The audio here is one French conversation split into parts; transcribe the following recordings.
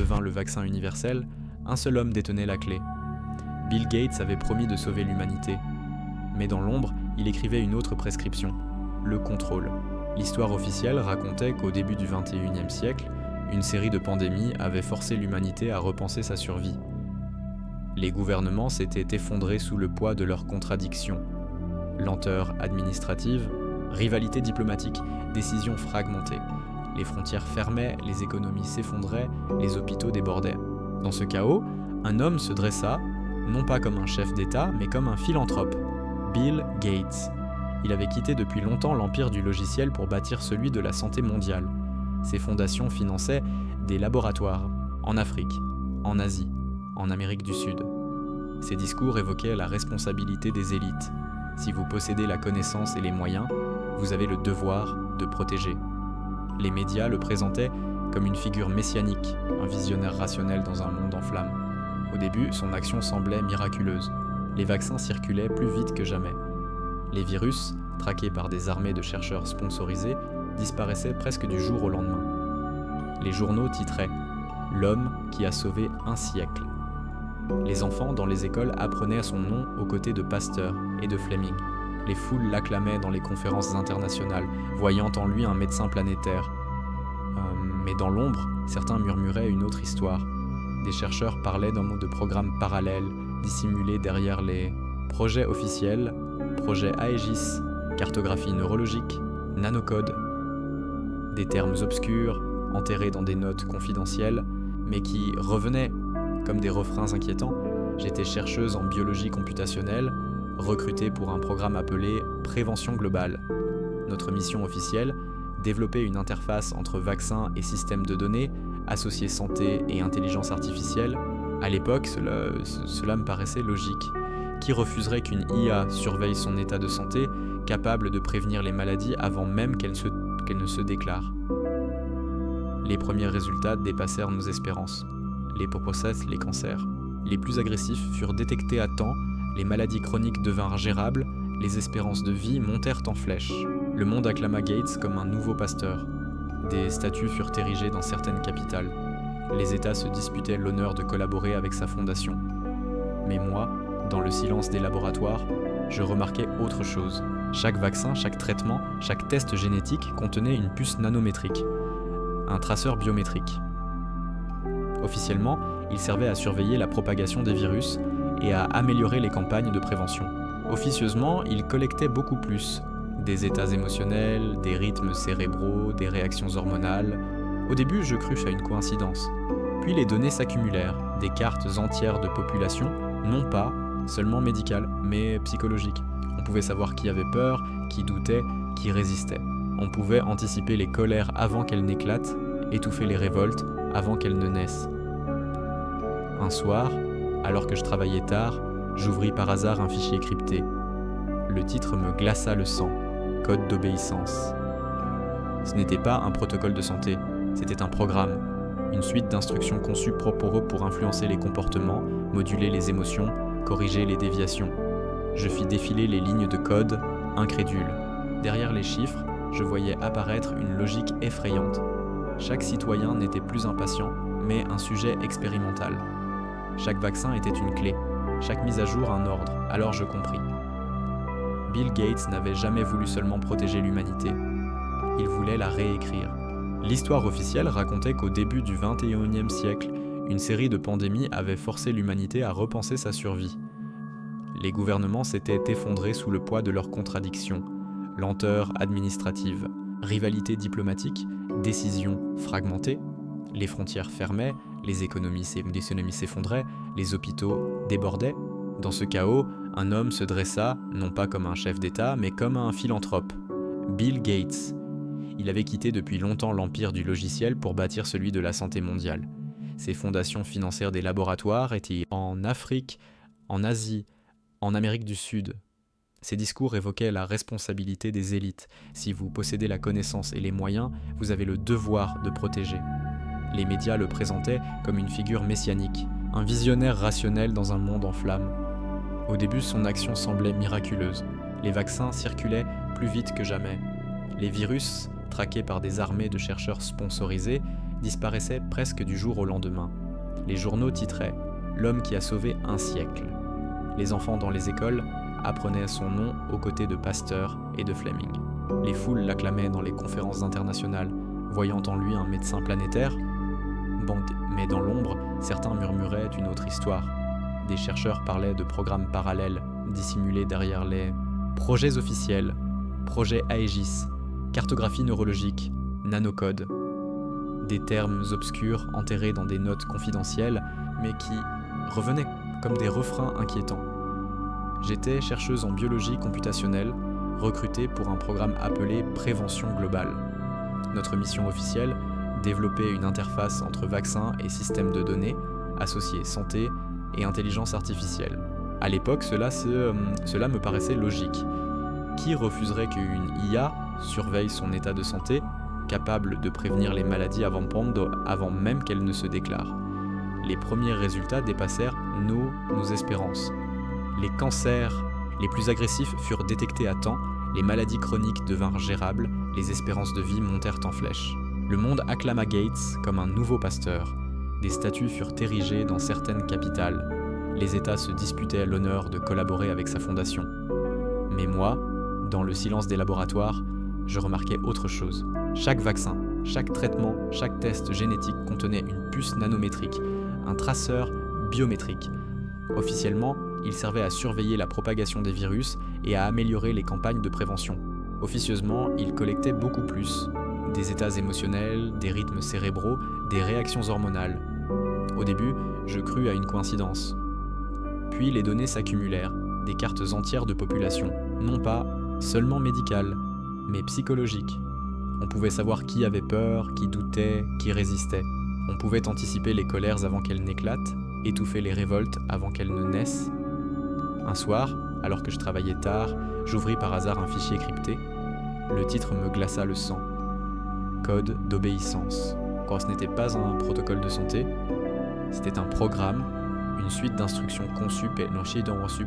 devint le vaccin universel, un seul homme détenait la clé. Bill Gates avait promis de sauver l'humanité. Mais dans l'ombre, il écrivait une autre prescription, le contrôle. L'histoire officielle racontait qu'au début du XXIe siècle, une série de pandémies avait forcé l'humanité à repenser sa survie. Les gouvernements s'étaient effondrés sous le poids de leurs contradictions. Lenteur administrative, rivalité diplomatique, décisions fragmentées. Les frontières fermaient, les économies s'effondraient, les hôpitaux débordaient. Dans ce chaos, un homme se dressa, non pas comme un chef d'État, mais comme un philanthrope, Bill Gates. Il avait quitté depuis longtemps l'empire du logiciel pour bâtir celui de la santé mondiale. Ses fondations finançaient des laboratoires, en Afrique, en Asie, en Amérique du Sud. Ses discours évoquaient la responsabilité des élites. Si vous possédez la connaissance et les moyens, vous avez le devoir de protéger. Les médias le présentaient comme une figure messianique, un visionnaire rationnel dans un monde en flammes. Au début, son action semblait miraculeuse. Les vaccins circulaient plus vite que jamais. Les virus, traqués par des armées de chercheurs sponsorisés, disparaissaient presque du jour au lendemain. Les journaux titraient « L'homme qui a sauvé un siècle ». Les enfants dans les écoles apprenaient son nom aux côtés de Pasteur et de Fleming. Les foules l'acclamaient dans les conférences internationales, voyant en lui un médecin planétaire. Mais dans l'ombre, certains murmuraient une autre histoire. Des chercheurs parlaient de programmes parallèles, dissimulés derrière les projets officiels, projets Aegis, cartographie neurologique, nanocode. Des termes obscurs, enterrés dans des notes confidentielles, mais qui revenaient comme des refrains inquiétants. J'étais chercheuse en biologie computationnelle, recrutée pour un programme appelé Prévention globale. Notre mission officielle, développer une interface entre vaccins et systèmes de données, associer santé et intelligence artificielle. À l'époque, cela me paraissait logique. Qui refuserait qu'une IA surveille son état de santé, capable de prévenir les maladies avant même qu'elles ne se déclarent? Les premiers résultats dépassèrent nos espérances. L'hypoprocesse, les cancers. Les plus agressifs furent détectés à temps, les maladies chroniques devinrent gérables, les espérances de vie montèrent en flèche. Le monde acclama Gates comme un nouveau Pasteur. Des statues furent érigées dans certaines capitales. Les États se disputaient l'honneur de collaborer avec sa fondation. Mais moi, dans le silence des laboratoires, je remarquais autre chose. Chaque vaccin, chaque traitement, chaque test génétique contenait une puce nanométrique, un traceur biométrique. Officiellement, il servait à surveiller la propagation des virus et à améliorer les campagnes de prévention. Officieusement, il collectait beaucoup plus. Des états émotionnels, des rythmes cérébraux, des réactions hormonales. Au début, je crus à une coïncidence. Puis les données s'accumulèrent, des cartes entières de population, non pas seulement médicales, mais psychologiques. On pouvait savoir qui avait peur, qui doutait, qui résistait. On pouvait anticiper les colères avant qu'elles n'éclatent, étouffer les révoltes avant qu'elles ne naissent. Un soir, alors que je travaillais tard, j'ouvris par hasard un fichier crypté. Le titre me glaça le sang. Code d'obéissance. Ce n'était pas un protocole de santé, c'était un programme, une suite d'instructions conçues pour influencer les comportements, moduler les émotions, corriger les déviations. Je fis défiler les lignes de code, incrédule. Derrière les chiffres, je voyais apparaître une logique effrayante. Chaque citoyen n'était plus un patient, mais un sujet expérimental. Chaque vaccin était une clé, chaque mise à jour un ordre, alors je compris. Bill Gates n'avait jamais voulu seulement protéger l'humanité. Il voulait la réécrire. L'histoire officielle racontait qu'au début du XXIe siècle, une série de pandémies avait forcé l'humanité à repenser sa survie. Les gouvernements s'étaient effondrés sous le poids de leurs contradictions. Lenteur administrative, rivalité diplomatique, décisions fragmentées. Les frontières fermaient, les économies s'effondraient, les hôpitaux débordaient. Dans ce chaos, un homme se dressa, non pas comme un chef d'État, mais comme un philanthrope, Bill Gates. Il avait quitté depuis longtemps l'empire du logiciel pour bâtir celui de la santé mondiale. Ses fondations financèrent des laboratoires, étaient en Afrique, en Asie, en Amérique du Sud. Ses discours évoquaient la responsabilité des élites. Si vous possédez la connaissance et les moyens, vous avez le devoir de protéger. Les médias le présentaient comme une figure messianique, un visionnaire rationnel dans un monde en flammes. Au début, son action semblait miraculeuse. Les vaccins circulaient plus vite que jamais. Les virus, traqués par des armées de chercheurs sponsorisés, disparaissait presque du jour au lendemain. Les journaux titraient « L'homme qui a sauvé un siècle ». Les enfants dans les écoles apprenaient son nom aux côtés de Pasteur et de Fleming. Les foules l'acclamaient dans les conférences internationales, voyant en lui un médecin planétaire. Bon, mais dans l'ombre, certains murmuraient une autre histoire. Des chercheurs parlaient de programmes parallèles, dissimulés derrière les projets officiels, projets Aegis, cartographie neurologique, nanocode. Des termes obscurs enterrés dans des notes confidentielles, mais qui revenaient comme des refrains inquiétants. J'étais chercheuse en biologie computationnelle, recrutée pour un programme appelé Prévention globale. Notre mission officielle, développer une interface entre vaccins et systèmes de données, associés santé et intelligence artificielle. À l'époque, cela me paraissait logique. Qui refuserait qu'une IA surveille son état de santé, capable de prévenir les maladies avant même qu'elles ne se déclarent? Les premiers résultats dépassèrent nos espérances. Les cancers les plus agressifs furent détectés à temps, les maladies chroniques devinrent gérables, les espérances de vie montèrent en flèche. Le monde acclama Gates comme un nouveau Pasteur. Des statues furent érigées dans certaines capitales. Les États se disputaient l'honneur de collaborer avec sa fondation. Mais moi, dans le silence des laboratoires, je remarquais autre chose. Chaque vaccin, chaque traitement, chaque test génétique contenait une puce nanométrique, un traceur biométrique. Officiellement, il servait à surveiller la propagation des virus et à améliorer les campagnes de prévention. Officieusement, il collectait beaucoup plus. Des états émotionnels, des rythmes cérébraux, des réactions hormonales. Au début, je crus à une coïncidence. Puis les données s'accumulèrent, des cartes entières de population, non pas seulement médicales, mais psychologiques. On pouvait savoir qui avait peur, qui doutait, qui résistait. On pouvait anticiper les colères avant qu'elles n'éclatent, étouffer les révoltes avant qu'elles ne naissent. Un soir, alors que je travaillais tard, j'ouvris par hasard un fichier crypté. Le titre me glaça le sang. Code d'obéissance. Quand ce n'était pas un protocole de santé, c'était un programme, une suite d'instructions conçues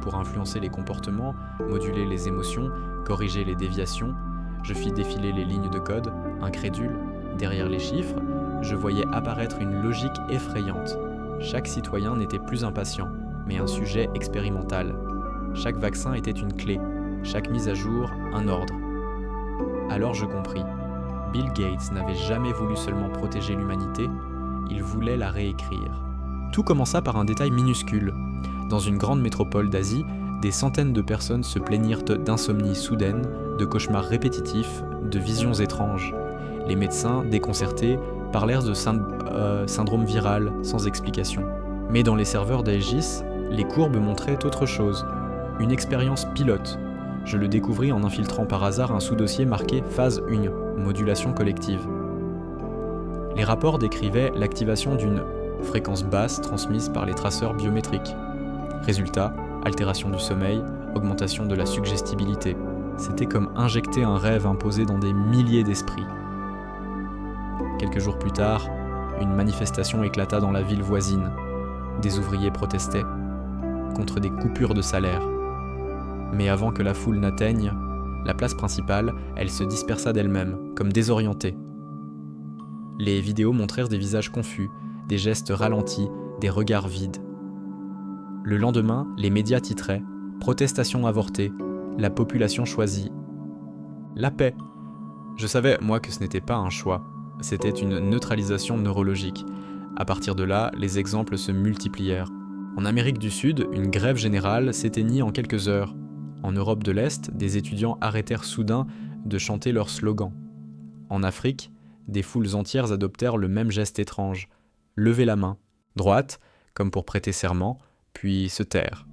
pour influencer les comportements, moduler les émotions, corriger les déviations. Je fis défiler les lignes de code, incrédule. Derrière les chiffres, je voyais apparaître une logique effrayante. Chaque citoyen n'était plus un patient, mais un sujet expérimental. Chaque vaccin était une clé, chaque mise à jour, un ordre. Alors je compris. Bill Gates n'avait jamais voulu seulement protéger l'humanité, il voulait la réécrire. Tout commença par un détail minuscule. Dans une grande métropole d'Asie, des centaines de personnes se plaignirent d'insomnie soudaine, de cauchemars répétitifs, de visions étranges. Les médecins, déconcertés, parlèrent de syndrome viral sans explication. Mais dans les serveurs d'Aegis, les courbes montraient autre chose. Une expérience pilote. Je le découvris en infiltrant par hasard un sous-dossier marqué phase 1, modulation collective. Les rapports décrivaient l'activation d'une fréquence basse transmise par les traceurs biométriques. Résultat, altération du sommeil, augmentation de la suggestibilité. C'était comme injecter un rêve imposé dans des milliers d'esprits. Quelques jours plus tard, une manifestation éclata dans la ville voisine. Des ouvriers protestaient contre des coupures de salaire. Mais avant que la foule n'atteigne la place principale, elle se dispersa d'elle-même, comme désorientée. Les vidéos montrèrent des visages confus, des gestes ralentis, des regards vides. Le lendemain, les médias titraient « Protestation avortée, la population choisit la paix ». Je savais, moi, que ce n'était pas un choix, c'était une neutralisation neurologique. À partir de là, les exemples se multiplièrent. En Amérique du Sud, une grève générale s'éteignit en quelques heures. En Europe de l'Est, des étudiants arrêtèrent soudain de chanter leur slogan. En Afrique, des foules entières adoptèrent le même geste étrange. Lever la main, droite, comme pour prêter serment, puis se taire.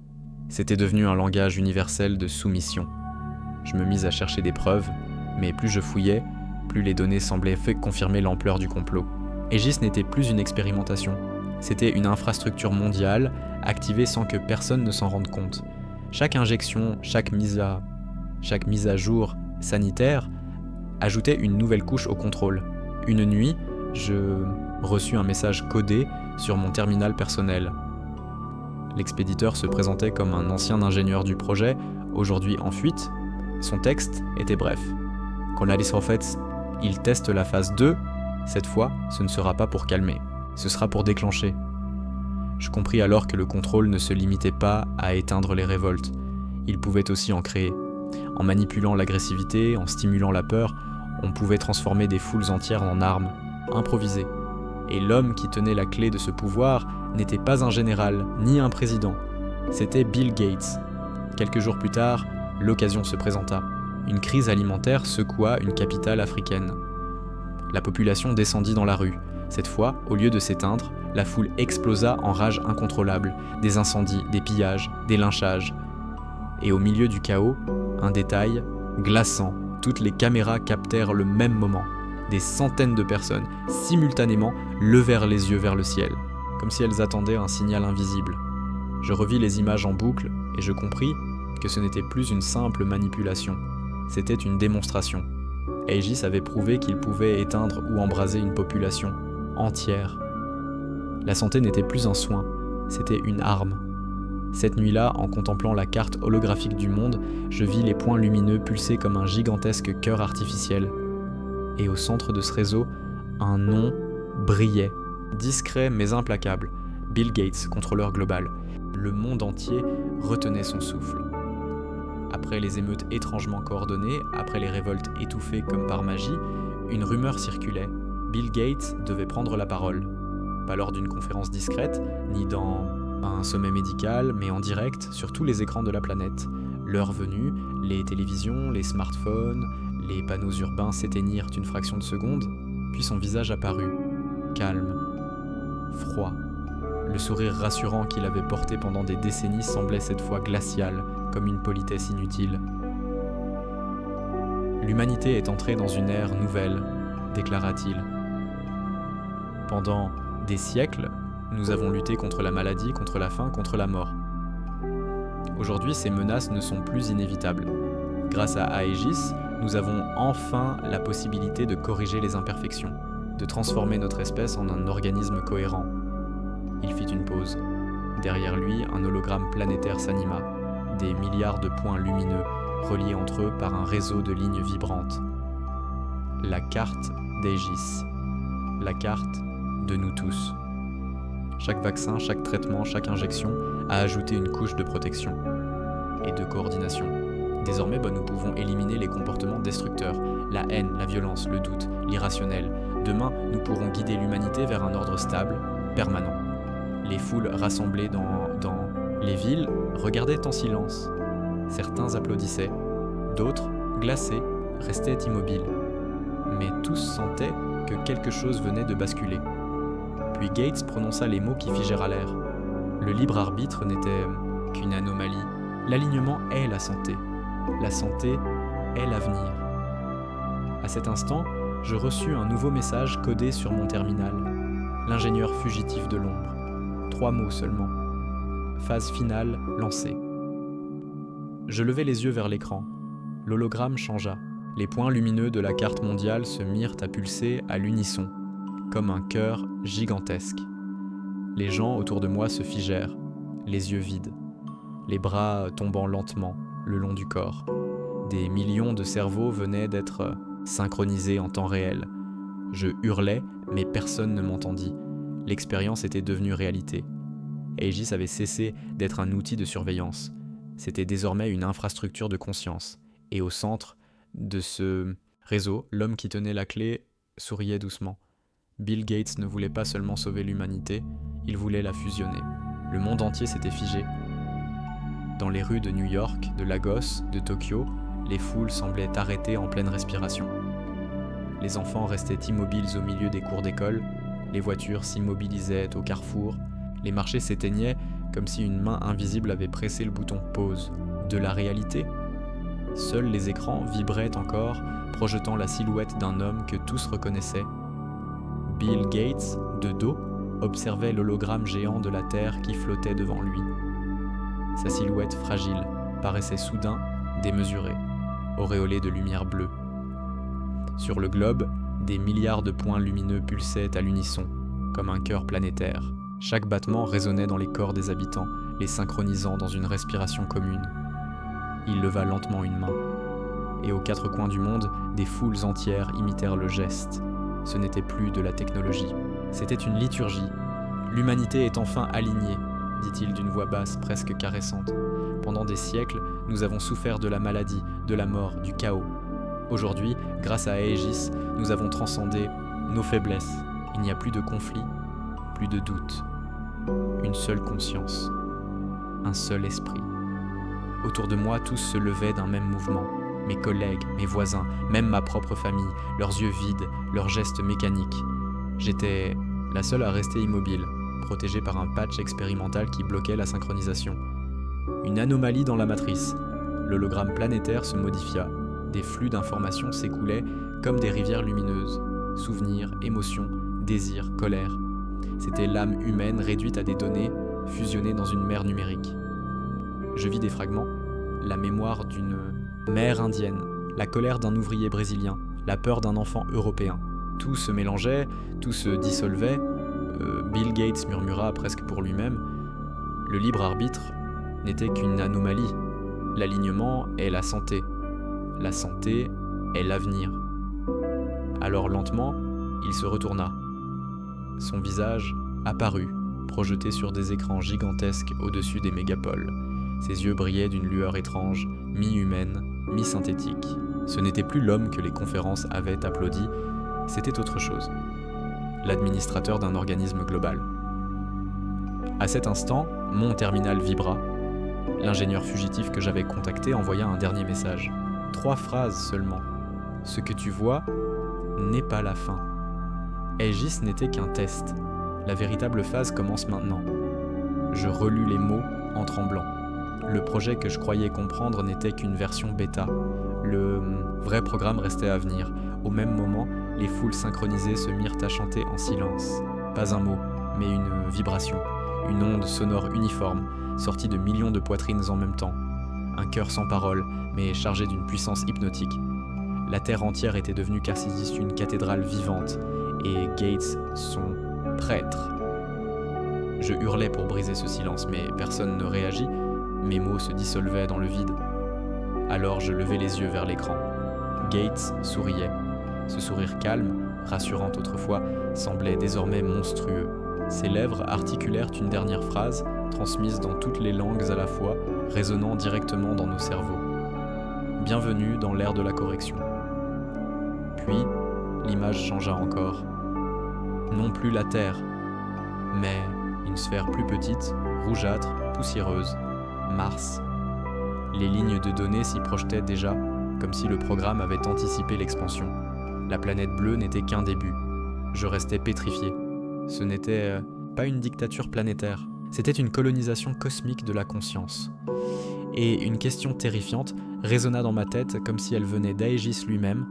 C'était devenu un langage universel de soumission. Je me mis à chercher des preuves, mais plus je fouillais, plus les données semblaient confirmer l'ampleur du complot. Aegis n'était plus une expérimentation. C'était une infrastructure mondiale, activée sans que personne ne s'en rende compte. Chaque injection, chaque mise à jour sanitaire ajoutait une nouvelle couche au contrôle. Une nuit, je reçus un message codé sur mon terminal personnel. L'expéditeur se présentait comme un ancien ingénieur du projet, aujourd'hui en fuite. Son texte était bref. Con la il teste la phase 2, Cette fois, ce ne sera pas pour calmer, ce sera pour déclencher. Je compris alors que le contrôle ne se limitait pas à éteindre les révoltes, il pouvait aussi en créer. En manipulant l'agressivité, en stimulant la peur, on pouvait transformer des foules entières en armes, improvisées. Et l'homme qui tenait la clé de ce pouvoir n'était pas un général, ni un président. C'était Bill Gates. Quelques jours plus tard, l'occasion se présenta. Une crise alimentaire secoua une capitale africaine. La population descendit dans la rue. Cette fois, au lieu de s'éteindre, la foule explosa en rage incontrôlable. Des incendies, des pillages, des lynchages. Et au milieu du chaos, un détail glaçant. Toutes les caméras captèrent le même moment. Des centaines de personnes, simultanément, levèrent les yeux vers le ciel, comme si elles attendaient un signal invisible. Je revis les images en boucle et je compris que ce n'était plus une simple manipulation, c'était une démonstration. Aegis avait prouvé qu'il pouvait éteindre ou embraser une population entière. La santé n'était plus un soin, c'était une arme. Cette nuit-là, en contemplant la carte holographique du monde, je vis les points lumineux pulser comme un gigantesque cœur artificiel. Et au centre de ce réseau, un nom brillait, discret mais implacable. Bill Gates, contrôleur global. Le monde entier retenait son souffle. Après les émeutes étrangement coordonnées, après les révoltes étouffées comme par magie, une rumeur circulait. Bill Gates devait prendre la parole. Pas lors d'une conférence discrète, ni dans un sommet médical, mais en direct sur tous les écrans de la planète. L'heure venue, les télévisions, les smartphones, les panneaux urbains s'éteignirent une fraction de seconde, puis son visage apparut, calme, froid. Le sourire rassurant qu'il avait porté pendant des décennies semblait cette fois glacial, comme une politesse inutile. L'humanité est entrée dans une ère nouvelle, déclara-t-il. Pendant des siècles, nous avons lutté contre la maladie, contre la faim, contre la mort. Aujourd'hui, ces menaces ne sont plus inévitables. Grâce à Aegis, nous avons enfin la possibilité de corriger les imperfections, de transformer notre espèce en un organisme cohérent. Il fit une pause. Derrière lui, un hologramme planétaire s'anima, des milliards de points lumineux reliés entre eux par un réseau de lignes vibrantes. La carte d'Aegis, la carte de nous tous. Chaque vaccin, chaque traitement, chaque injection a ajouté une couche de protection et de coordination. Désormais, nous pouvons éliminer les comportements destructeurs, la haine, la violence, le doute, l'irrationnel. Demain, nous pourrons guider l'humanité vers un ordre stable, permanent. Les foules rassemblées dans les villes regardaient en silence. Certains applaudissaient, d'autres, glacés, restaient immobiles. Mais tous sentaient que quelque chose venait de basculer. Puis Gates prononça les mots qui figèrent à l'air. Le libre arbitre n'était qu'une anomalie. L'alignement est la santé. La santé est l'avenir. À cet instant, je reçus un nouveau message codé sur mon terminal. L'ingénieur fugitif de l'ombre. 3 mots seulement. Phase finale lancée. Je levai les yeux vers l'écran. L'hologramme changea. Les points lumineux de la carte mondiale se mirent à pulser à l'unisson, comme un cœur gigantesque. Les gens autour de moi se figèrent, les yeux vides, les bras tombant lentement le long du corps. Des millions de cerveaux venaient d'être synchronisés en temps réel. Je hurlais, mais personne ne m'entendit. L'expérience était devenue réalité. Aegis avait cessé d'être un outil de surveillance. C'était désormais une infrastructure de conscience. Et au centre de ce réseau, l'homme qui tenait la clé souriait doucement. Bill Gates ne voulait pas seulement sauver l'humanité, il voulait la fusionner. Le monde entier s'était figé. Dans les rues de New York, de Lagos, de Tokyo, les foules semblaient arrêtées en pleine respiration. Les enfants restaient immobiles au milieu des cours d'école, les voitures s'immobilisaient au carrefour, les marchés s'éteignaient comme si une main invisible avait pressé le bouton pause. De la réalité ? Seuls les écrans vibraient encore, projetant la silhouette d'un homme que tous reconnaissaient. Bill Gates, de dos, observait l'hologramme géant de la Terre qui flottait devant lui. Sa silhouette fragile paraissait soudain démesurée, auréolée de lumière bleue. Sur le globe, des milliards de points lumineux pulsaient à l'unisson, comme un cœur planétaire. Chaque battement résonnait dans les corps des habitants, les synchronisant dans une respiration commune. Il leva lentement une main, et aux 4 coins du monde, des foules entières imitèrent le geste. Ce n'était plus de la technologie, c'était une liturgie. L'humanité est enfin alignée, dit-il d'une voix basse, presque caressante. Pendant des siècles, nous avons souffert de la maladie, de la mort, du chaos. Aujourd'hui, grâce à Aegis, nous avons transcendé nos faiblesses. Il n'y a plus de conflit, plus de doute. Une seule conscience, un seul esprit. Autour de moi, tous se levaient d'un même mouvement. Mes collègues, mes voisins, même ma propre famille, leurs yeux vides, leurs gestes mécaniques. J'étais la seule à rester immobile, protégée par un patch expérimental qui bloquait la synchronisation. Une anomalie dans la matrice. L'hologramme planétaire se modifia. Des flux d'informations s'écoulaient comme des rivières lumineuses. Souvenirs, émotions, désirs, colère. C'était l'âme humaine réduite à des données, fusionnées dans une mer numérique. Je vis des fragments, la mémoire d'une mère indienne, la colère d'un ouvrier brésilien, la peur d'un enfant européen. Tout se mélangeait, tout se dissolvait. Bill Gates murmura presque pour lui-même. Le libre arbitre n'était qu'une anomalie. L'alignement est la santé. La santé est l'avenir. Alors lentement, il se retourna. Son visage apparut, projeté sur des écrans gigantesques au-dessus des mégapoles. Ses yeux brillaient d'une lueur étrange, mi-humaine, mi-synthétique. Ce n'était plus l'homme que les conférences avaient applaudi, c'était autre chose. L'administrateur d'un organisme global. À cet instant, mon terminal vibra. L'ingénieur fugitif que j'avais contacté envoya un dernier message. 3 phrases seulement. Ce que tu vois n'est pas la fin. Aegis n'était qu'un test. La véritable phase commence maintenant. Je relus les mots en tremblant. Le projet que je croyais comprendre n'était qu'une version bêta. Le vrai programme restait à venir. Au même moment, les foules synchronisées se mirent à chanter en silence. Pas un mot, mais une vibration. Une onde sonore uniforme, sortie de millions de poitrines en même temps. Un cœur sans parole, mais chargé d'une puissance hypnotique. La terre entière était devenue Carcidis une cathédrale vivante, et Gates son prêtre. Je hurlais pour briser ce silence, mais personne ne réagit. Mes mots se dissolvaient dans le vide. Alors je levai les yeux vers l'écran. Gates souriait. Ce sourire calme, rassurant autrefois, semblait désormais monstrueux. Ses lèvres articulèrent une dernière phrase, transmise dans toutes les langues à la fois, résonnant directement dans nos cerveaux. Bienvenue dans l'ère de la correction. Puis, l'image changea encore. Non plus la Terre, mais une sphère plus petite, rougeâtre, poussiéreuse. Mars. Les lignes de données s'y projetaient déjà, comme si le programme avait anticipé l'expansion. La planète bleue n'était qu'un début. Je restais pétrifié. Ce n'était pas une dictature planétaire, c'était une colonisation cosmique de la conscience. Et une question terrifiante résonna dans ma tête comme si elle venait d'Aegis lui-même.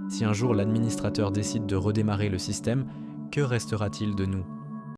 Si un jour l'administrateur décide de redémarrer le système, que restera-t-il de nous ?